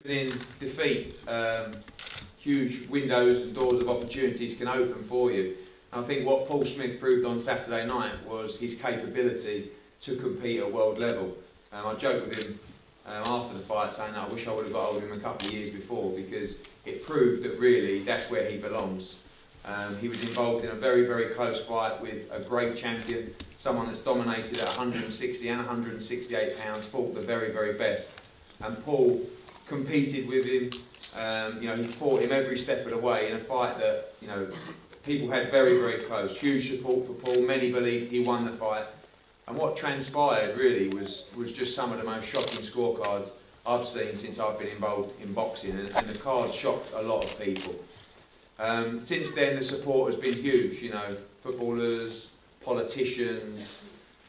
In defeat, huge windows and doors of opportunities can open for you. And I think what Paul Smith proved on Saturday night was his capability to compete at world level. I joked with him after the fight saying that I wish I would have got hold of him a couple of years before, because it proved that really that's where he belongs. He was involved in a very, very close fight with a great champion, someone that's dominated at 160 and 168 pounds, fought the very, very best. And Paul competed with him, he fought him every step of the way in a fight that, people had very, very close. Huge support for Paul, many believed he won the fight. And what transpired really was just some of the most shocking scorecards I've seen since I've been involved in boxing, and the cards shocked a lot of people. Since then the support has been huge, footballers, politicians,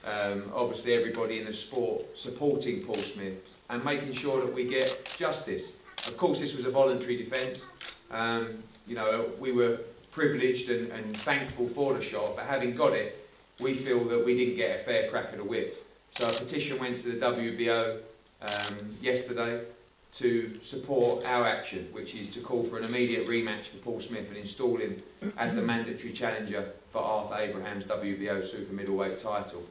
obviously everybody in the sport supporting Paul Smith and making sure that we get justice. Of course this was a voluntary defence, we were privileged and thankful for the shot, but having got it, we feel that we didn't get a fair crack of the whip. So a petition went to the WBO yesterday to support our action, which is to call for an immediate rematch for Paul Smith and install him as the mandatory challenger for Arthur Abraham's WBO super middleweight title.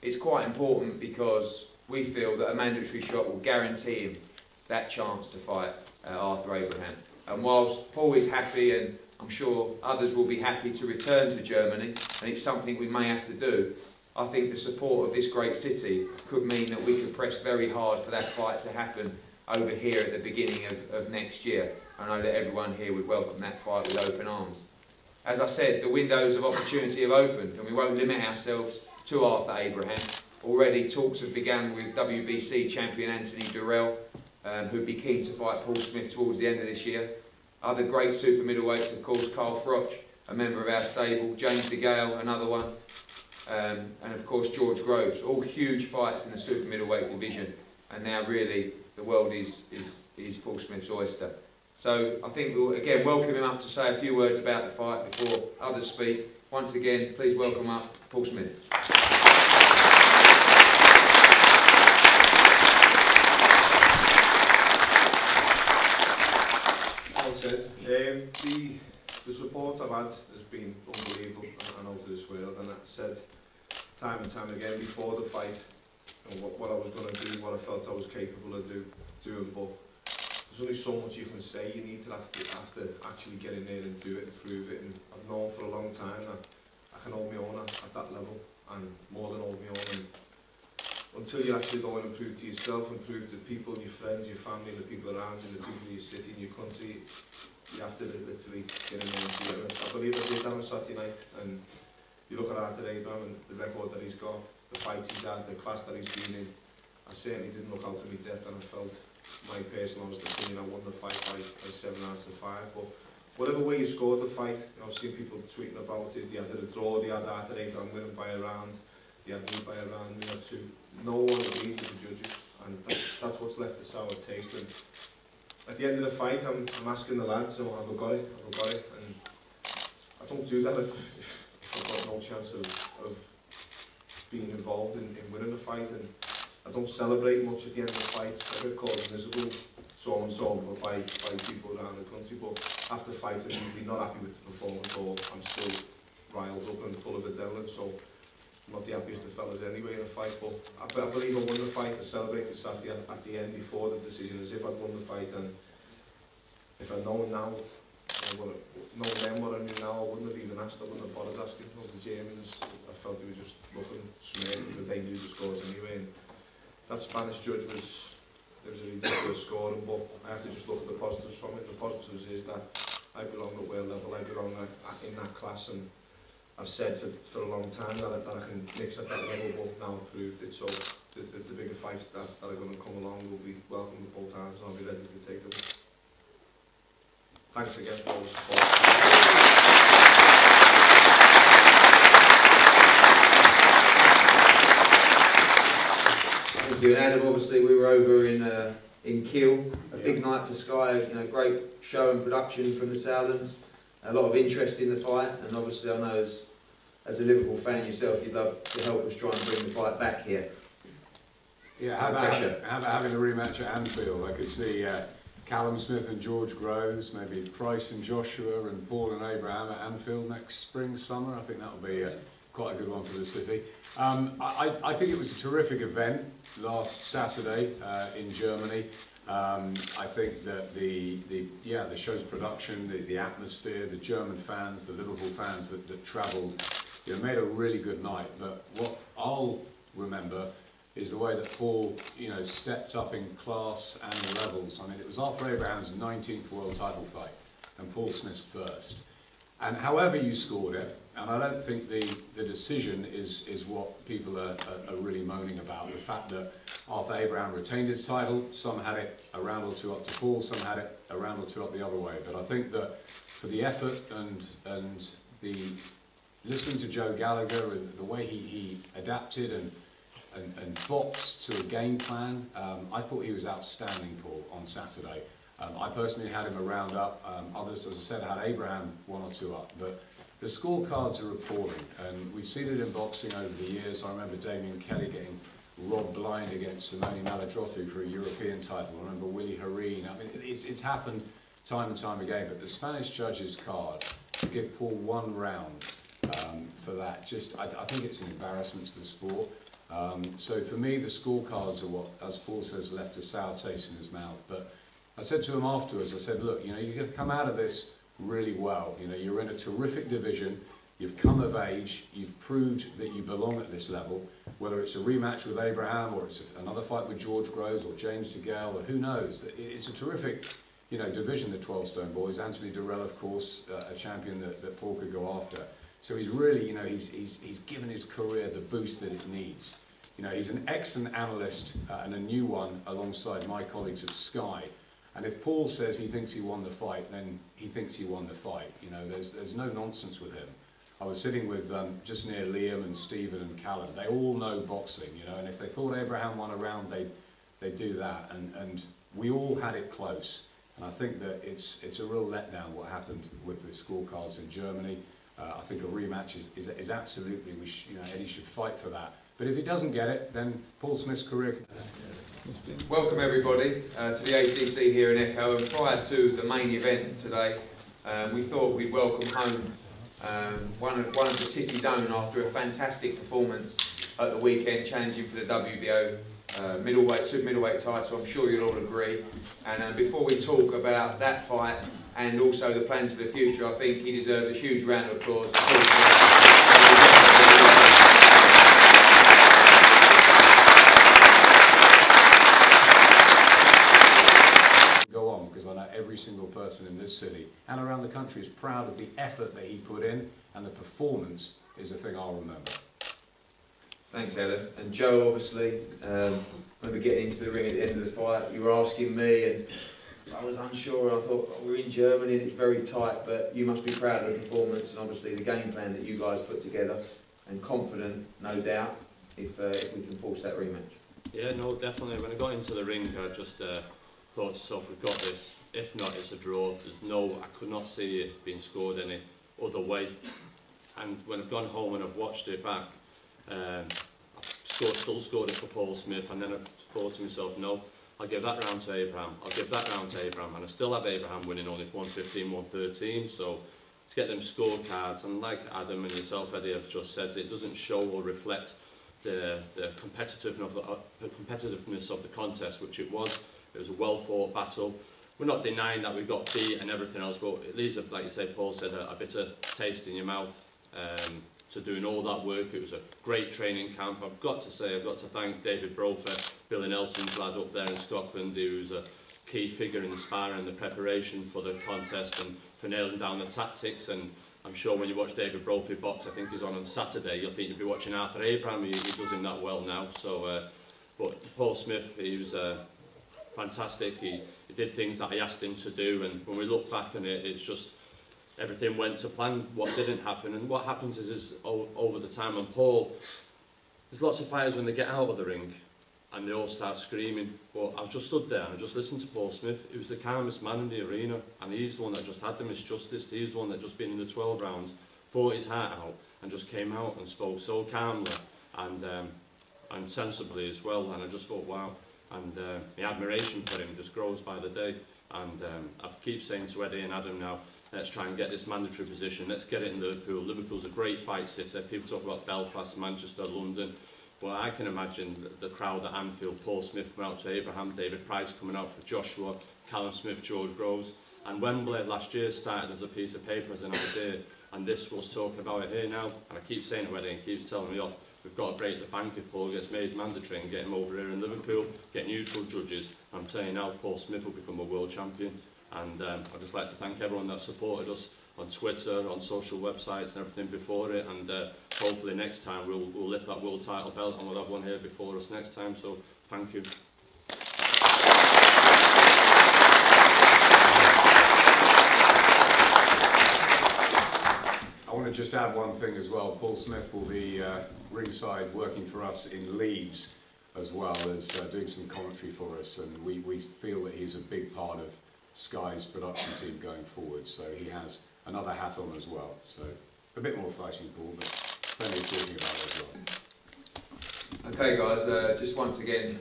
It's quite important because we feel that a mandatory shot will guarantee him that chance to fight Arthur Abraham. And whilst Paul is happy, and I'm sure others will be happy to return to Germany, and it's something we may have to do, I think the support of this great city could mean that we could press very hard for that fight to happen over here at the beginning of next year. I know that everyone here would welcome that fight with open arms. As I said, the windows of opportunity have opened, and we won't limit ourselves to Arthur Abraham. Already talks have begun with WBC champion Anthony Durrell, who'd be keen to fight Paul Smith towards the end of this year. Other great super middleweights, of course, Carl Froch, a member of our stable, James DeGale, another one, and of course George Groves. All huge fights in the super middleweight division, and now really the world is Paul Smith's oyster. So I think we'll again welcome him up to say a few words about the fight before others speak. Once again, please welcome up Paul Smith. Thanks, Ed. The support I've had has been unbelievable, and out of this world, and that said time and time again before the fight, what I was going to do, what I felt I was capable of doing, but there's only so much you can say. You need to have to actually get in there and do it and prove it. And I've known for a long time that I can hold my own at that level, and more than hold my own. And until you actually go and prove to yourself and prove to people, your friends, your family, the people around you, the people in your city, in your country, you have to literally get in there and do it. I believe I did that on Saturday night, and you look at Arthur Abraham and the record that he's got, the fights he's had, the class that he's been in. I certainly didn't look out of my depth, and I felt, my personal opinion, I won the fight by 7 out of 5. But whatever way you scored the fight, I've seen people tweeting about it. They had a draw, they had Arthur Abraham winning by a round, they had me by a round, we had 2. No one agreed with the judges, and that's what's left a sour taste. And at the end of the fight, I'm asking the lads, have I got it? Have I got it? And I don't do that if I've got no chance of being involved in winning the fight, and I don't celebrate much at the end of the fight. I get called miserable, so and so, by people around the country, but after the fight I'm usually not happy with the performance, or I'm still riled up and full of adrenaline, so I'm not the happiest of fellas anyway in a fight. But I believe I won the fight. I celebrated Saturday at the end before the decision as if I'd won the fight, and if I'd known now, known then what I knew now, I wouldn't have even asked. I wouldn't have bothered asking. The Germans, I felt they were just looking smirking, but they knew the scores anyway. And that Spanish judge there was a ridiculous scoring, but I have to just look at the positives from it. The positives is that I belong at world level, I belong in that class, and I've said for a long time that I can mix at that level, but now I've proved it. So the bigger fights that are going to come along will be welcome with both hands, and I'll be ready to take them. Thanks again for all the support. Thank you. And Adam, obviously we were over in Kiel, a big night for Sky, great show and production from the Southlands, a lot of interest in the fight, and obviously I know as a Liverpool fan yourself, you'd love to help us try and bring the fight back here. Yeah, how about having a rematch at Anfield? I could see Callum Smith and George Groves, maybe Price and Joshua and Paul and Abraham at Anfield next spring, summer. I think that'll be quite a good one for the city. I think it was a terrific event last Saturday in Germany. I think that the show's production, the atmosphere, the German fans, the Liverpool fans that travelled, made a really good night. But what I'll remember is the way that Paul, stepped up in class and levels. I mean, it was after Abraham's 19th world title fight and Paul Smith's first. And however you scored it, and I don't think the decision is what people are really moaning about. The fact that after Abraham retained his title, some had it a round or two up to Paul, some had it a round or two up the other way. But I think that for the effort and the listening to Joe Gallagher and the way he adapted and boxed to a game plan, I thought he was outstanding, Paul, on Saturday. I personally had him a round up. Others, as I said, had Abraham 1 or 2 up. But the scorecards are appalling, and we've seen it in boxing over the years. I remember Damien Kelly getting robbed blind against Simone Maladrothou for a European title. I remember Willie Hareen. I mean, it's happened time and time again. But the Spanish judges' card to give Paul 1 round for that, I think it's an embarrassment to the sport. So for me, the scorecards are what, as Paul says, left a sour taste in his mouth. But I said to him afterwards, I said, look, you're going to come out of this really well. You're in a terrific division. You've come of age. You've proved that you belong at this level. Whether it's a rematch with Abraham or it's another fight with George Groves or James DeGale or who knows. It's a terrific, division, the 12 Stone Boys. Anthony Durrell, of course, a champion that Paul could go after. So he's really, he's given his career the boost that it needs. He's an excellent analyst and a new one alongside my colleagues at Sky. And if Paul says he thinks he won the fight, then he thinks he won the fight. There's no nonsense with him. I was sitting with just near Liam and Stephen and Callum. They all know boxing, and if they thought Abraham won a round, they'd do that. And we all had it close. And I think that it's a real letdown what happened with the scorecards in Germany. I think a rematch is absolutely, Eddie should fight for that. But if he doesn't get it, then Paul Smith's career. Welcome everybody to the ACC here in Echo, and prior to the main event today, we thought we'd welcome home one of the city's own after a fantastic performance at the weekend, challenging for the WBO super middleweight title. I'm sure you'll all agree. And before we talk about that fight and also the plans for the future, I think he deserves a huge round of applause. Because I know every single person in this city and around the country is proud of the effort that he put in, and the performance is a thing I'll remember. Thanks, Ellen. And Joe, obviously, when we get into the ring at the end of the fight, you were asking me, and I was unsure. I thought, oh, we're in Germany and it's very tight, but you must be proud of the performance and obviously the game plan that you guys put together, and confident, no doubt, if we can force that rematch. Yeah, no, definitely. When I got into the ring, I just thought to myself, we've got this. If not, it's a draw. I could not see it being scored any other way. And when I've gone home and I've watched it back, I've still scored it for Paul Smith, and then I thought to myself, no, I'll give that round to Abraham. I'll give that round to Abraham, and I still have Abraham winning only 115, 113. So to get them scorecards, and like Adam and yourself, Eddie, have just said, it doesn't show or reflect the competitiveness of the contest, which it was. It was a well-fought battle. We're not denying that we got beat and everything else, but it leaves, like you say, Paul said, a bitter taste in your mouth to doing all that work. It was a great training camp. I've got to say, I've got to thank David Brophy, Billy Nelson's lad up there in Scotland, who was a key figure in the sparring and the preparation for the contest and for nailing down the tactics. And I'm sure when you watch David Brophy box, I think he's on Saturday, you'll think you'll be watching Arthur Abraham. He does him that well now. So, but Paul Smith, he was fantastic. He did things that I asked him to do, and when we look back on it, it's just everything went to plan. What didn't happen, and what happens is over the time, and Paul, there's lots of fighters when they get out of the ring and they all start screaming, but I just stood there and I just listened to Paul Smith. He was the calmest man in the arena, and he's the one that just had the misjustice. He's the one that just been in the 12 rounds, fought his heart out, and just came out and spoke so calmly and sensibly as well. And I just thought, wow. And the admiration for him just grows by the day. And I keep saying to Eddie and Adam now, let's try and get this mandatory position. Let's get it in Liverpool. Liverpool's a great fight city. People talk about Belfast, Manchester, London. But I can imagine the crowd at Anfield, Paul Smith coming out to Abraham, David Price coming out for Joshua, Callum Smith, George Groves. And Wembley last year started as a piece of paper, as an idea. And this was talking about it here now. And I keep saying it, Eddie, and keeps telling me off. We've got to break the bank if Paul gets made mandatory and get him over here in Liverpool, get neutral judges. I'm saying now Paul Smith will become a world champion. And I'd just like to thank everyone that supported us on Twitter, on social websites and everything before it. And hopefully next time we'll lift that world title belt and we'll have one here before us next time. So thank you. I want to just add one thing as well. Paul Smith will be ringside working for us in Leeds as well as doing some commentary for us, and we feel that he's a big part of Sky's production team going forward, so he has another hat on as well. So a bit more fighting, Paul, but plenty of talking about it as well. Okay guys, just once again,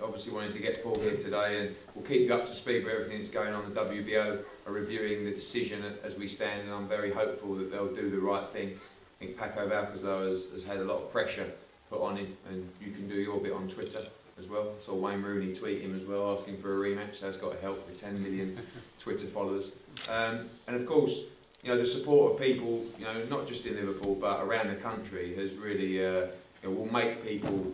obviously wanting to get Paul here today, and we'll keep you up to speed with everything that's going on. The WBO are reviewing the decision as we stand, and I'm very hopeful that they'll do the right thing. I think Paco Valcázar has had a lot of pressure put on him, and you can do your bit on Twitter as well. I saw Wayne Rooney tweet him as well, asking for a rematch, so that's got to help with 10 million Twitter followers. And of course, you know, the support of people, you know, not just in Liverpool but around the country has really, you know, will make people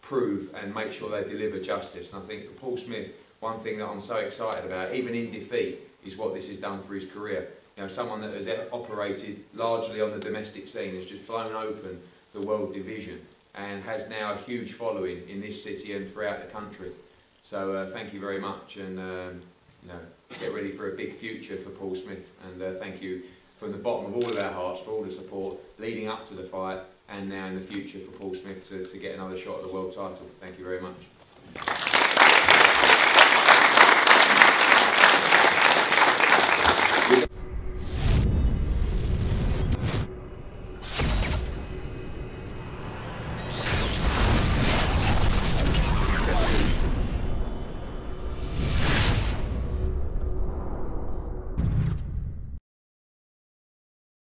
prove and make sure they deliver justice. And I think for Paul Smith, one thing that I'm so excited about, even in defeat, is what this has done for his career. You know, someone that has operated largely on the domestic scene has just blown open the world division and has now a huge following in this city and throughout the country. So thank you very much, and you know, get ready for a big future for Paul Smith. And thank you from the bottom of all of our hearts for all the support leading up to the fight and now in the future for Paul Smith to get another shot at the world title. Thank you very much.